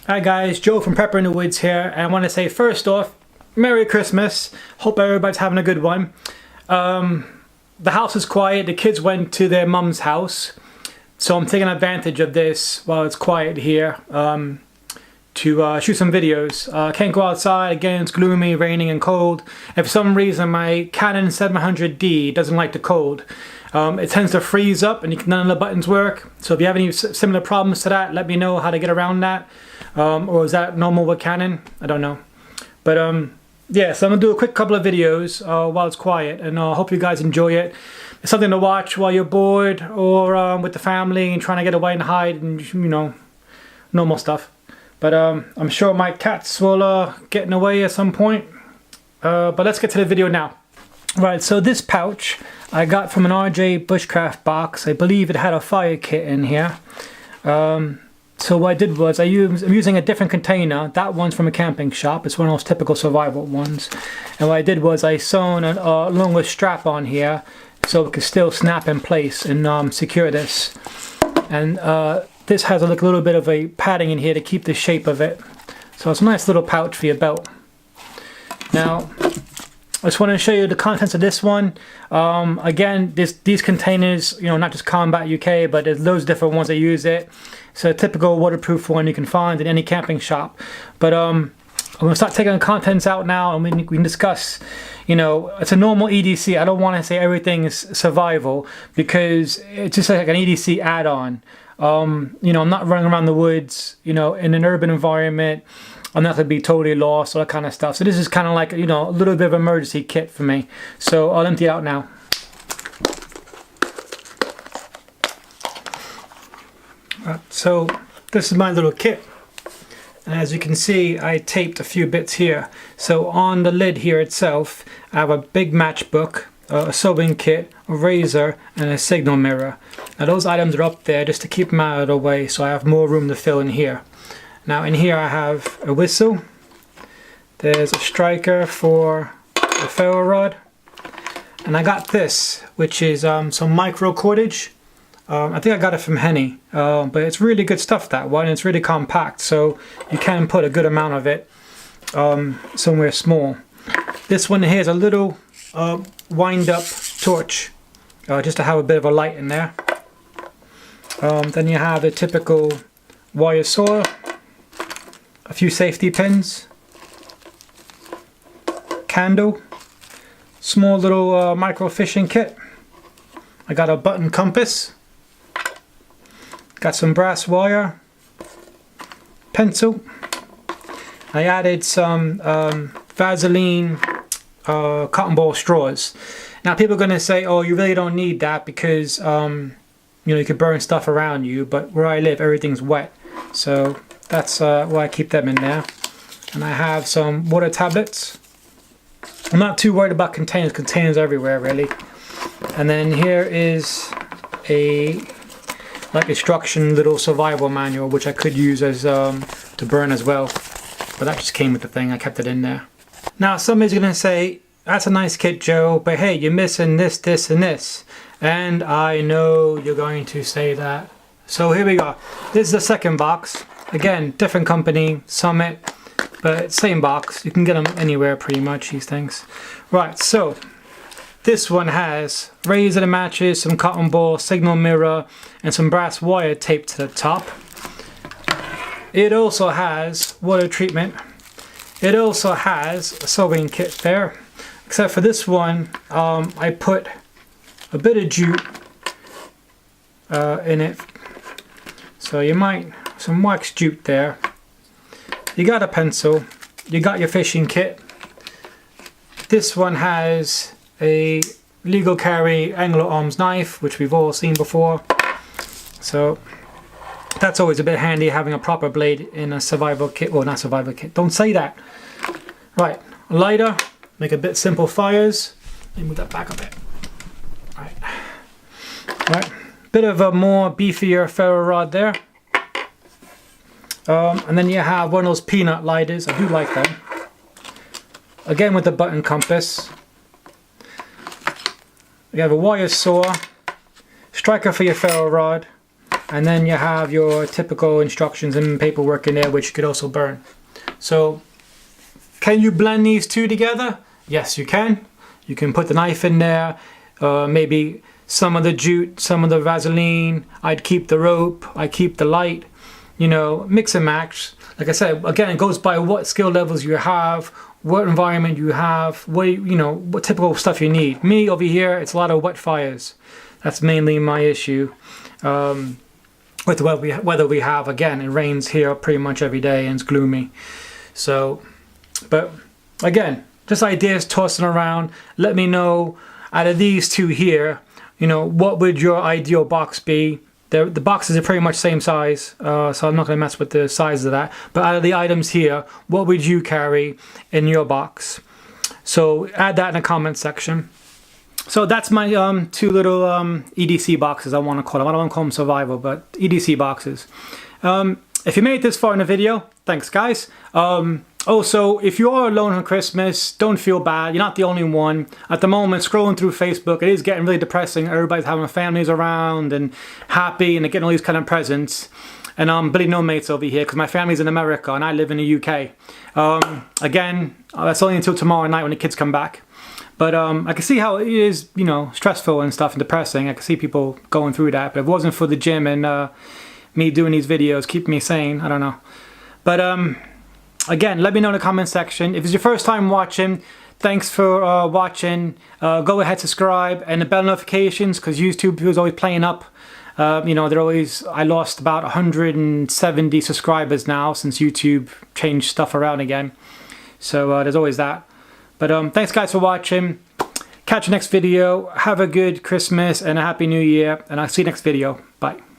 Hi guys, Joe from Prepper in the Woods here, and I want to say first off, Merry Christmas. Hope everybody's having a good one. The house is quiet, the kids went to their mum's house, so I'm taking advantage of this while it's quiet here to shoot some videos. Can't go outside, again it's gloomy, raining and cold, and for some reason my Canon 700D doesn't like the cold. It tends to freeze up and none of the buttons work, so if you have any similar problems to that, let me know how to get around that. Or is that normal with Canon? I don't know. But yeah, so I'm going to do a quick couple of videos while it's quiet, and I hope you guys enjoy it. It's something to watch while you're bored or with the family and trying to get away and hide and, you know, normal stuff. But I'm sure my cats will get in the way at some point. But let's get to the video now. Right, so this pouch I got from an RJ Bushcraft box. I believe it had a fire kit in here. So what I did was I'm using a different container. That one's from a camping shop. It's one of those typical survival ones. And what I did was I sewn a longer strap on here so it could still snap in place and secure this. And this has a little bit of a padding in here to keep the shape of it. So it's a nice little pouch for your belt. Now, I just want to show you the contents of this one. Again, these containers, you know, not just Combat UK, but there's loads of different ones that use it. It's a typical waterproof one you can find in any camping shop. But I'm going to start taking the contents out now, and we can discuss, you know, it's a normal EDC. I don't want to say everything is survival, because it's just like an EDC add-on. You know, I'm not running around the woods, you know, in an urban environment. I'm not going to be totally lost, all that kind of stuff. So this is kind of like, you know, a little bit of emergency kit for me. So I'll empty it out now. So this is my little kit. And as you can see, I taped a few bits here. So on the lid here itself, I have a big matchbook, a sewing kit, a razor, and a signal mirror. Now those items are up there just to keep them out of the way, so I have more room to fill in here. Now in here I have a whistle, there's a striker for the ferro rod, and I got this, which is some micro cordage. I think I got it from Henny, but it's really good stuff, that one. It's really compact, so you can put a good amount of it somewhere small. This one here is a little wind up torch, just to have a bit of a light in there. Then you have the typical wire saw, a few safety pins, candle, small little micro fishing kit. I got a button compass, got some brass wire, pencil. I added some Vaseline cotton ball straws. Now people are going to say, oh, you really don't need that because you know, you could burn stuff around you, but where I live everything's wet, so that's why I keep them in there. And I have some water tablets. I'm not too worried about containers everywhere really. And then here is a like instruction little survival manual, which I could use as to burn as well, but that just came with the thing. I kept it in there. Now somebody's gonna say, that's a nice kit, Joe, but hey, you're missing this, this, and this. And I know you're going to say that. So here we go. This is the second box. Again, different company, Summit, but same box. You can get them anywhere pretty much, these things. Right, so this one has razor to matches, some cotton ball, signal mirror, and some brass wire taped to the top. It also has water treatment. It also has a sewing kit there. Except for this one, I put a bit of jute in it. So you might, some wax jute there. You got a pencil. You got your fishing kit. This one has a legal carry angler arms knife, which we've all seen before. So that's always a bit handy, having a proper blade in a survival kit. Well, not survival kit. Don't say that. Right, a lighter. Make a bit simple fires. Let me move that back a bit. Right, bit of a more beefier ferro rod there. And then you have one of those peanut lighters. I do like them. Again with the button compass. You have a wire saw, striker for your ferro rod, And then you have your typical instructions and paperwork in there, which you could also burn. So, can you blend these two together? Yes, you can. You can put the knife in there, maybe some of the jute, some of the Vaseline. I'd keep the rope, I keep the light, you know, mix and match. Like I said, again, it goes by what skill levels you have, what environment you have, what, you know, what typical stuff you need. Me over here, it's a lot of wet fires. That's mainly my issue. With the weather we have, again, it rains here pretty much every day and it's gloomy. So, but again, just ideas tossing around. Let me know, out of these two here, you know, what would your ideal box be? The boxes are pretty much same size, so I'm not going to mess with the size of that. But out of the items here, what would you carry in your box? So add that in the comment section. So that's my two little EDC boxes, I want to call them. I don't want to call them survival, but EDC boxes. If you made it this far in the video, thanks guys. Also, if you are alone on Christmas, don't feel bad. You're not the only one. At the moment, scrolling through Facebook, it is getting really depressing. Everybody's having families around and happy, and they're getting all these kind of presents. And I'm Billy No Mates over here because my family's in America and I live in the UK. Again, that's only until tomorrow night when the kids come back. But I can see how it is, you know, stressful and stuff and depressing. I can see people going through that. But if it wasn't for the gym and me doing these videos, keeping me sane, I don't know. But again, let me know in the comment section. If it's your first time watching, thanks for watching. Go ahead, subscribe, and the bell notifications, because YouTube is always playing up. You know, they're always, I lost about 170 subscribers now since YouTube changed stuff around again. So there's always that. But thanks guys for watching. Catch you next video. Have a good Christmas and a Happy New Year. And I'll see you next video. Bye.